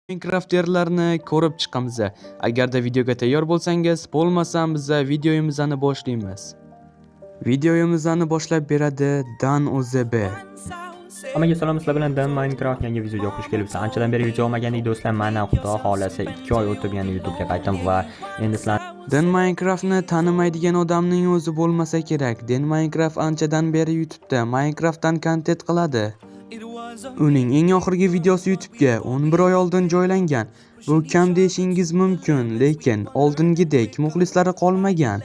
Minecrafterlarni ko'rib chiqamiz. Agarda videoga tayyor bo'lsangiz, bo'lmasam biz videomizni boshlaymiz. Videomizni boshlab beradi Dan OZB. Hammaga salom, sizlar bilan Dan Minecraft yangi video qo'shib kelibsiz. Anchadan beri video olmagan do'stlar, mana Xudo xolasa 2 oy o'tib yana YouTube'ga qaytdim va endi sizlar Dan Minecraftni tanimaydigan odamning o'zi bo'lmasa kerak. Dan Minecraft anchadan beri YouTube'da Minecraftdan kontent qiladi. Uning eng oxirgi videosi YouTube'ga 11 oy oldin joylangan. Bu kam deyishingiz mumkin, lekin oldingidek muxlislari qolmagan.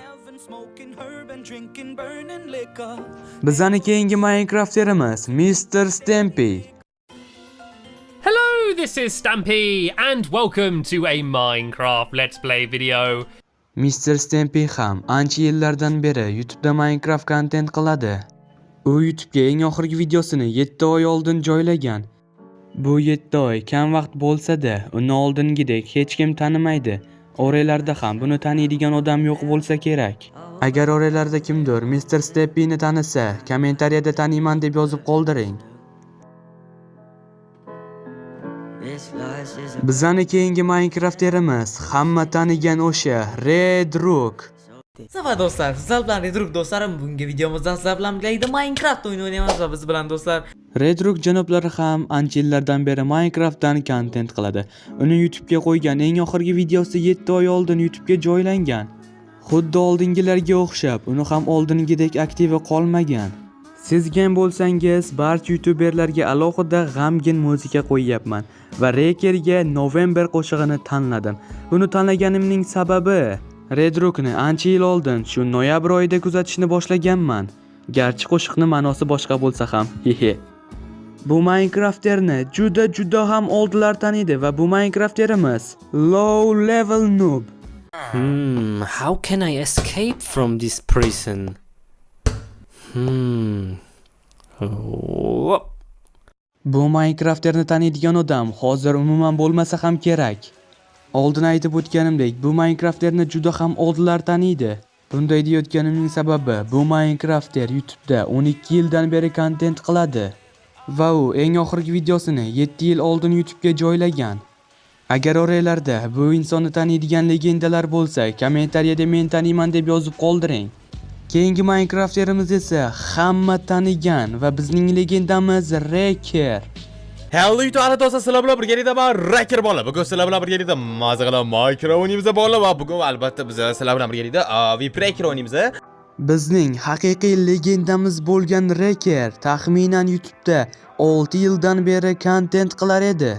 Bizning keyingi Minecrafterimiz Mr. Stampy. Hello, this is Stampy, and welcome to a Minecraft Let's Play video. Mr. Stampy ham ancha yillardan beri YouTube'da Minecraft kontent qiladi. U YouTube'ga eng oxirgi videosini 7 oy oldin joylagan. Bu 7 oy kam vaqt bo'lsa-da, uni oldingidek hech kim tanimaydi. Oranglarda ham buni taniydigan odam yo'q bo'lsa kerak. Agar oranglarda kimdir Mr. Stampy'ni tanisa, kommentariyada taniyman deb yozib qoldiring. Bizning keyingi Minecraftterimiz hamma tanigan o'sha Redrook. Safa do'stlar, sizlar bilan Redrook do'stlarim, bugungi videomizda sizlar bilan birgalikda Minecraft o'yini o'ynaymiz va biz bilan do'stlar Redrook janoblari ham ancha yillardan beri Minecraftdan kontent qiladi. Uni YouTube'ga qo'ygan eng oxirgi videosi 7 oy oldin YouTube'ga joylangan. Xuddi oldingilarga o'xshab, uni ham oldingidek aktivi qolmagan. Sezgan bo'lsangiz, barcha YouTuberlarga alohida g'amgin muzika qo'yyapman va Rekerga November qo'shig'ini tanladim. Buni tanlaganimning sababi Redrookni ancha yil oldin shu noyabr oyida kuzatishni boshlaganman. Garchi qo'shiqni ma'nosi boshqa bo'lsa ham, hehe. Bu Minecrafterni juda ham oldilar taniydi va bu Minecrafterimiz Low Level Noob. How can I escape from this prison? Bu Minecrafterni taniydigan odam hozir umuman bo'lmasa ham kerak. Oldin aytib o'tganimdek, bu Minecrafterni juda ham oldilar taniydi. Bunday deyotganimning sababi, bu Minecrafter YouTube'da 12 yildan beri kontent qiladi va u eng oxirgi videosini 7 yil oldin YouTube'ga joylagan. Agar oranglarda bu insonni taniydigan legendalar bo'lsa, kommentariyada men taniyman deb yozib qoldiring. Keyingi Minecrafterimiz esa hamma tanigan va bizning legendamiz Reker. Hello YouTube do'stlar, sizlar bilan birgalikda men Reker bola. Bugun sizlar bilan birgalikda mazza qilib Minecraft o'ynaymiz bola va bugun albatta biz sizlar bilan birgalikda Reker o'ynaymiz. Bizning haqiqiy legendamiz bo'lgan Reker taxminan YouTube'da 6 yildan beri kontent qilar edi.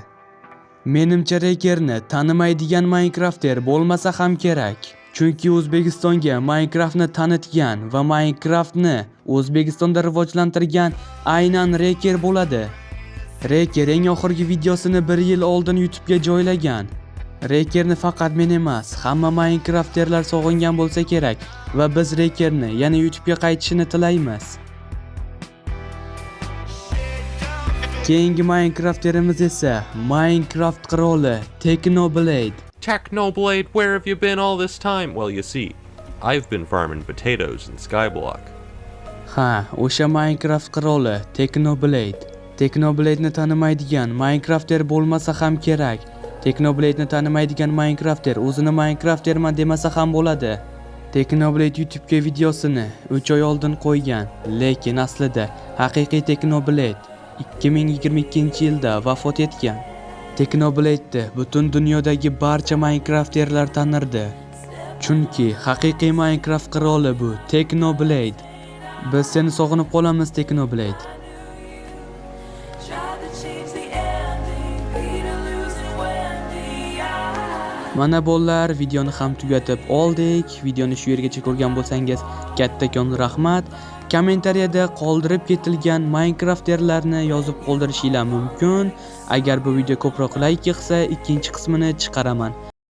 Menimcha Rekerni tanimaydigan Minecrafter bo'lmasa ham kerak. Chunki O'zbekistonga Minecraftni tanitgan va Minecraftni O'zbekistonda rivojlantirgan aynan Reker bo'ladi. Reker eng oxirgi videosini 1 yil oldin YouTube'ga joylagan. Rekerni faqat men emas, hamma Minecrafterlar sog'ingan bo'lsa kerak va biz Rekerni yana YouTube'ga qaytishini tilaymiz. Keyingi Minecrafterimiz esa Minecraft qiroli Technoblade. Technoblade, where have you been all this time? Well, you see, I've been farming potatoes in Skyblock. Ha, o'sha Minecraft qiroli Technoblade. Technoblade'ni tanimaydigan Minecrafter bo'lmasa ham kerak. Technoblade'ni tanimaydigan Minecrafter o'zini Minecrafterman demasa ham bo'ladi. Technoblade YouTube'ga videosini 3 oy oldin qo'ygan, lekin aslida haqiqiy Technoblade 2022-yilda vafot etgan. Technoblade'ni butun dunyodagi barcha Minecrafterlar tanirdi. Chunki haqiqiy Minecraft qiroli bu Technoblade. Biz seni sog'inib qolamiz Technoblade. Mana bolalar, videoni ham tugatib oldik. Videoni shu yergacha ko'rgan bo'lsangiz, kattakon rahmat. Kommentariyada qoldirib ketilgan Minecrafterlarni yozib qoldirishinglar mumkin. Agar bu video ko'proq like yig'sa, ikkinchi qismini chiqaraman.